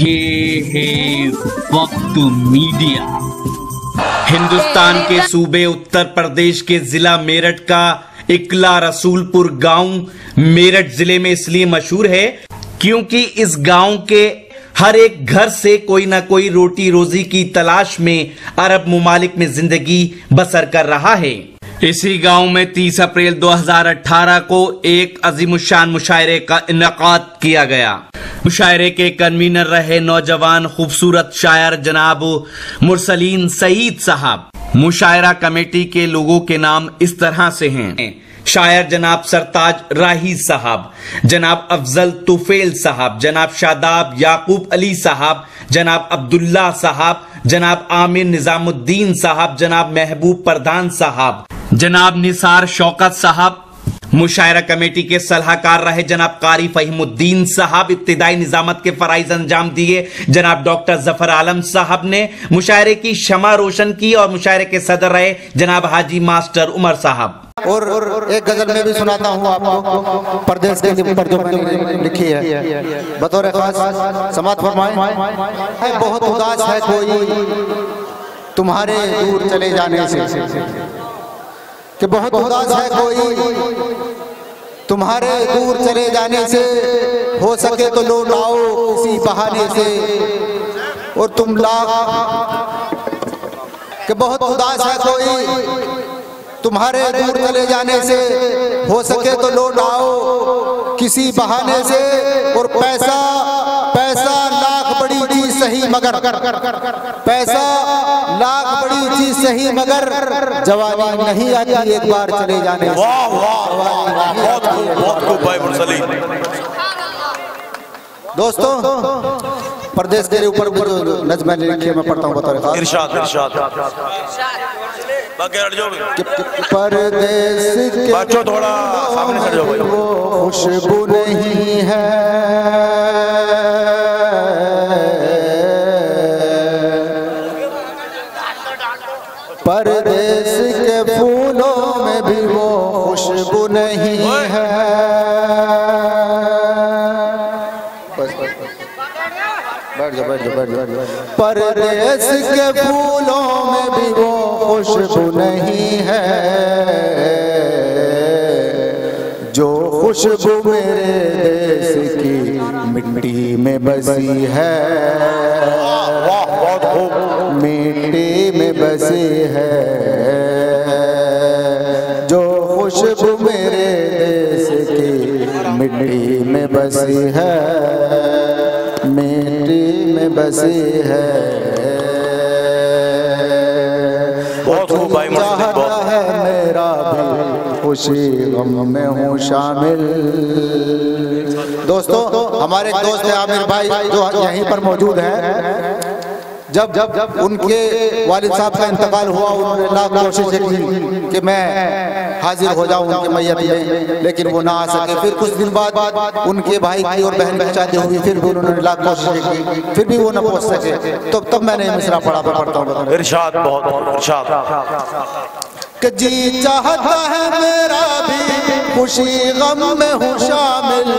ये है वक्त मीडिया। हिंदुस्तान के सूबे उत्तर प्रदेश के जिला मेरठ का इकला रसूलपुर गांव मेरठ जिले में इसलिए मशहूर है क्योंकि इस गांव के हर एक घर से कोई ना कोई रोटी रोजी की तलाश में अरब मुमालिक में जिंदगी बसर कर रहा है। इसी गांव में 30 अप्रैल 2018 को एक अजीमुशान मुशायरे का इनेकाद किया गया। मुशायरे के कन्वीनर रहे नौजवान खूबसूरत शायर जनाब मुरसलीन सईद साहब। मुशायरा कमेटी के लोगों के नाम इस तरह से हैं: शायर जनाब सरताज राही साहब, जनाब अफजल तुफेल साहब, जनाब शादाब याकूब अली साहब, जनाब अब्दुल्ला साहब, जनाब आमिर निजामुद्दीन साहब, जनाब महबूब प्रधान साहब, जनाब निसार शौकत साहब। मुशायरा कमेटी के सलाहकार रहे जनाब कारी फहीमुद्दीन साहब। इब्तिदाई निजामत के फराइज अंजाम दिए जनाब डॉक्टर जफर आलम साहब ने। मुशायरे की शमा रोशन की और मुशायरे के सदर रहे जनाब हाजी मास्टर उमर साहब। और एक गजल में भी सुनाता हूँ आपको, परदेश के ऊपर जो मैंने लिखी है बतौर खास समात फरमाएं। बहुत उदास है कोई तुम्हारे दूर चले जाने से, कि बहुत उदास है कोई तुम्हारे दूर चले जाने से, हो सके तो लौट आओ किसी बहाने से। और तुम कि बहुत उदास है कोई तुम्हारे दूर चले जाने से, हो सके तो लौट आओ किसी बहाने से। और पैसा पैसा लाख बड़ी चीज सही मगर, पैसा लाख बड़ी चीज सही मगर जवानी नहीं आती एक बार चले जाने से। वाह वाह वाह, बहुत खूब भाई मुरसलीन। दोस्तों, परदेश के ऊपर जो नज़्म मैंने लिखी है मैं पढ़ता हूँ बतौर खास। इरशाद इरशाद परदेश के बच्चों थोड़ा सामने से जाओ भाई। वो खुशबू नहीं है, परदेश के फूलों में भी वो खुशबू नहीं है। बैठ जाओ। परदेश के फूलों में भी वो खुशबू नहीं है, जो खुशबू मेरे देश की मिट्टी में बसी है। बहुत खूब। मिट्टी में बसी है, जो खुशबू मेरे देश की मिट्टी में बसी है, मिट्टी में बसी है। बहुत खूब भाई मुरसलीन। चाहता है मेरा भी खुशी गम में हूँ शामिल। दोस्तों, हमारे एक दोस्त है आमिर भाई जो यहीं पर मौजूद है। जब उनके वालिद साहब का इंतकाल हुआ, उन्होंने लाख कोशिशें की कि मैं हाजिर हो जाऊं उनके मैयत में, लेकिन वो ना आ सके। फिर कुछ दिन बाद उनके भाई की और बहन की शादी हुई, फिर भी उन्होंने लाख कोशिशें की, फिर भी वो ना पहुंच सके। तो तब मैंने मिसरा पढ़ता हूँ। इरशाद बहुत इरशाद। कि जी चाहता है मेरा भी खुशी गम में हूँ शामिल,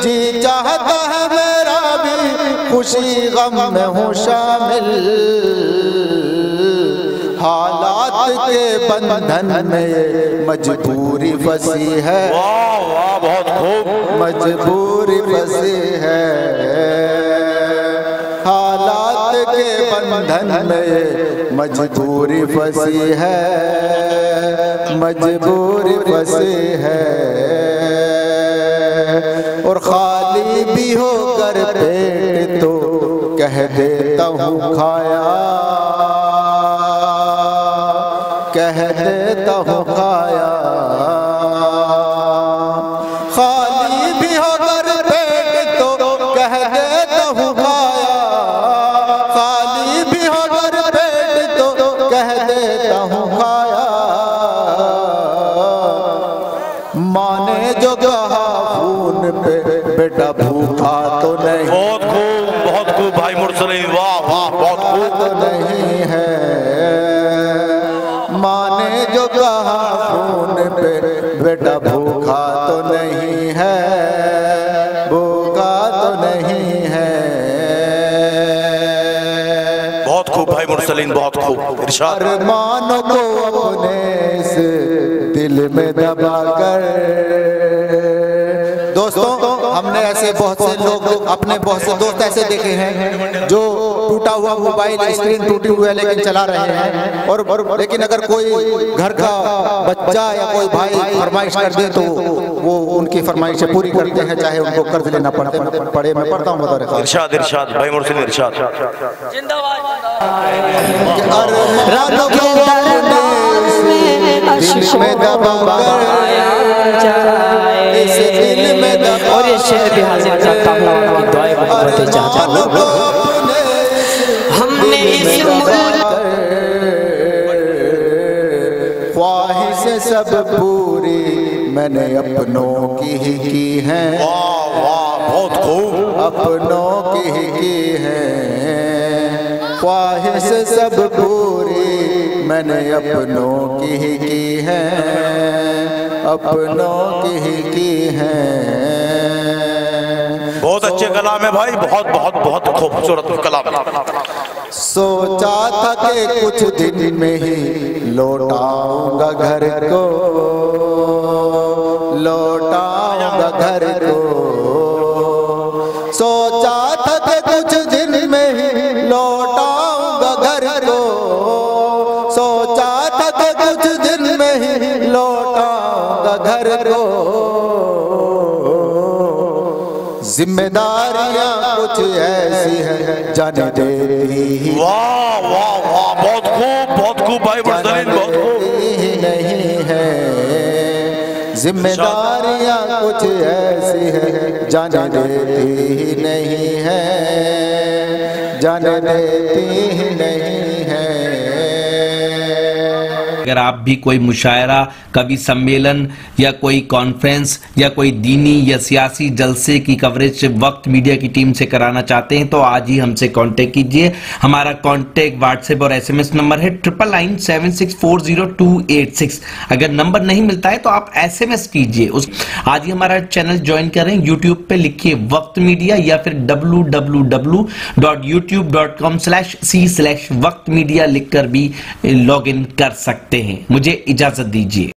जी चाहता है मेरा भी खुशी गम में हूँ शामिल। हालात के बंधन में मजबूरी फंसी है। वाह वाह, बहुत खूब। मजबूरी फंसी है, हालात के बंधन में मजबूरी फंसी है, मजबूरी फंसी है। और खाली भी होकर पेट तो कह देता हूँ खाया, कह देता हूँ खाया। खाली भी होकर पेट तो कह देता हूँ खाया, खाली भी होकर पेट तो कह देता हूँ खाया। माने जो कहा खून पे बेटा भूखा तो नहीं। बहुत खूब भाई मुरसलीन। वाह वाह, बहुत खूब। तो नहीं है, माने जो कहा खून पे बेटा भूखा तो नहीं है, भूखा तो नहीं नहीं है। बहुत खूब भाई मुरसलीन, बहुत खूब इरशाद। अरमानों को अपने इस दिल में दबाकर। दोस्तों, हमने ऐसे बहुत से लोग, अपने बहुत से दोस्त ऐसे देखे हैं जो टूटा हुआ मोबाइल, स्क्रीन टूटी हुई है लेकिन चला रहे हैं, और लेकिन अगर कोई घर का बच्चा या कोई भाई फरमाइश कर दे तो वो उनकी फरमाइशें पूरी करते हैं, चाहे उनको कर्ज लेना पड़े। मैं पढ़ता हूँ बतौर खास। इरशाद इरशाद भाई मुरसलीन इरशाद। और ये शेर भी हाजिर करता हूँ की दुआएं बनवाते चाचा। हमने इस ख्वाहिशें सब पूरी मैंने अपनों की है। वाह वाह बहुत खूब। अपनों की है ख्वाहिशें सब पूरी मैंने अपनों की है। अपनों की है। बहुत अच्छे कलाम है भाई, बहुत बहुत बहुत खूबसूरत कलाम। सोचा था कि कुछ दिन में ही लौटाऊंगा घर को, लौटाऊंगा घर को। सोचा था कि कुछ दिन में ही लौटाऊंगा घर को। सोचा था कि कुछ दिन में ही लौटाऊंगा घर को। जिम्मेदारियां कुछ ऐसी है जाने देती वाह वाह वाह बहुत खूब भाई मुरसलीन, बहुत खूब। नहीं है। जिम्मेदारियां कुछ ऐसी है जाने देती नहीं है। जाने देती नहीं है। अगर आप भी कोई मुशायरा, कवि सम्मेलन या कोई कॉन्फ्रेंस या कोई दीनी या सियासी जलसे की कवरेज वक्त मीडिया की टीम से कराना चाहते हैं तो आज ही हमसे कांटेक्ट कीजिए। हमारा कांटेक्ट व्हाट्सएप और एसएमएस नंबर है 9997640286। अगर नंबर नहीं मिलता है तो आप एसएमएस कीजिए। आज ही हमारा चैनल ज्वाइन करें। यूट्यूब पे लिखिए वक्त मीडिया या फिर www.youtube.com/c/वक्त मीडिया लिखकर भी लॉग इन कर सकते हैं। मुझे इजाजत दीजिए।